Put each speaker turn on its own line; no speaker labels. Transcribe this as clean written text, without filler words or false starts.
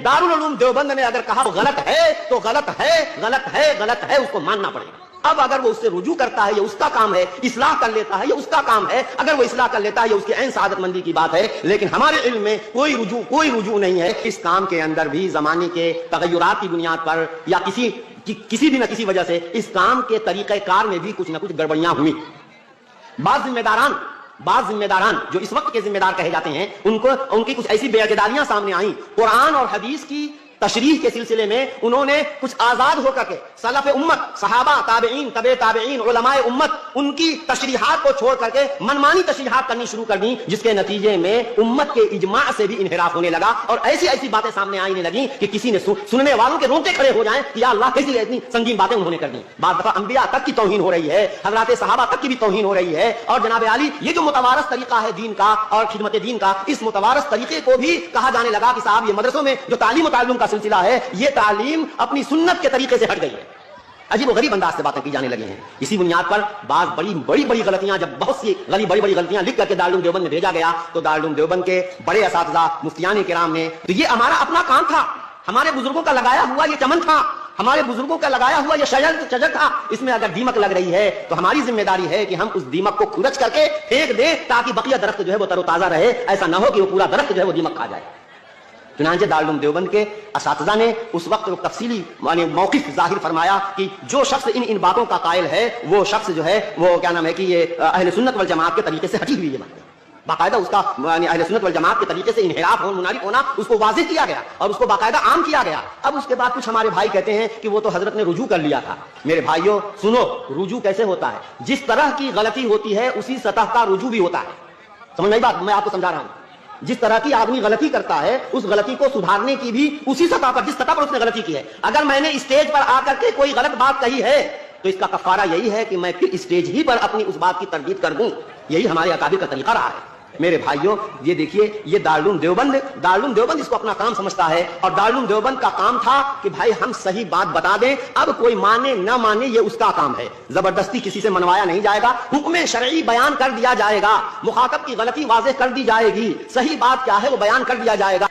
दारुल उलूम देवबंद ने अगर कहा वो गलत है तो गलत है, गलत है, गलत है, उसको मानना पड़ेगा। अब अगर वो उससे रुजू करता है ये उसका काम है, इस्लाह कर लेता है ये उसका काम है, अगर वो इस्लाह कर लेता है ये उसकी ऐन सआदतमंदी की बात है। लेकिन हमारे इल्म में कोई रुजू नहीं है। इस काम के अंदर भी जमाने के तगय्युरात की बुनियाद पर या किसी भी न किसी वजह से इस काम के तरीक़ेकार में भी कुछ न कुछ गड़बड़ियां हुई। बाज़ जिम्मेदारान जो इस वक्त के जिम्मेदार कहे जाते हैं, उनकी कुछ ऐसी बेअक़ीदारियां सामने आई। कुरान और हदीस की तशरीह के सिलसिले में उन्होंने कुछ आजाद होकर के सलफ उम्मत, सहाबा, ताबईन, तबे ताबईन, उलमाए उम्मत, उनकी तशरीहात को छोड़ करके मनमानी तशरीहात करनी शुरू कर दी, जिसके नतीजे में उम्मत के इजमा से भी इन्हिराफ होने लगा और ऐसी बातें सामने आने लगी कि किसी ने सुनने वालों के रोंगटे खड़े हो जाएं कि या अल्लाह कैसी इतनी संगीन बातें उन्होंने कर दी। बाद दफा अंबिया तक की तौहीन हो रही है, हजरात सहाबा तक की भी तौहीन हो रही है। और जनाब अली ये जो मुतवारस तरीका है दीन का और खिदमत दीन का, इस मुतवारस तरीके को भी कहा जाने लगा कि साहब ये मदरसों में जो तालीम और ताल्लुम का सिलसिला है ये तालीम अपनी सुन्नत के तरीके से हट गई है। अजीब और गरीब अंदाज से बातें की जाने लगी हैं। इसी बुनियाद पर बात बड़ी गलतियां, जब बहुत सी बड़ी गलतियां लिख करके दारुल देवबंद में भेजा गया तो दारुल देवबंद के बड़े असातिज़ा मुफ्तियान किराम ने, तो ये हमारा अपना काम था, हमारे बुजुर्गों का लगाया हुआ ये चमन था, हमारे बुजुर्गों का लगाया हुआ ये शजर था, इसमें अगर दीमक लग रही है तो हमारी जिम्मेदारी है कि हम उस दीमक को खुरच करके फेंक दें ताकि बकिया दरख्त जो है वो तरोताजा रहे। ऐसा ना हो कि वो पूरा दरख्त जो है वो दीमक खा जाए। चुनांचे दारुल देवबंद के असातिज़ा ने उस वक्त तफसीली मौक़िफ़ जाहिर फरमाया कि जो शख्स इन बातों का कायल है वो शख्स जो है वो क्या नाम है कि ये अहले सुन्नत वल जमात के तरीके से हटी हुई है बात। बाकायदा उसका अहले सुन्नत वल जमात के तरीके से इन्हिराफ मुनारिफ होना उसको वाज़ेह किया गया और उसको बाकायदा आम किया गया। अब उसके बाद कुछ हमारे भाई कहते हैं कि वो तो हजरत ने रुजू कर लिया था। मेरे भाइयों सुनो, रुजू कैसे होता है? जिस तरह की गलती होती है उसी सतह का रुजू भी होता है। समझ नहीं बात, मैं आपको समझा रहा हूं। जिस तरह की आदमी गलती करता है उस गलती को सुधारने की भी उसी सतह पर, जिस सतह पर उसने गलती की है। अगर मैंने स्टेज पर आकर के कोई गलत बात कही है तो इसका कफारा यही है कि मैं फिर स्टेज ही पर अपनी उस बात की तरदीद कर दूं। यही हमारे अकाबिर का तरीका रहा है। मेरे भाइयों ये देखिए, ये दारुल देवबंद इसको अपना काम समझता है और दारुल देवबंद का काम था कि भाई हम सही बात बता दें। अब कोई माने ना माने ये उसका काम है, जबरदस्ती किसी से मनवाया नहीं जाएगा। हुक्म शरई बयान कर दिया जाएगा, मुखातब की गलती वाज़ेह कर दी जाएगी, सही बात क्या है वो बयान कर दिया जाएगा।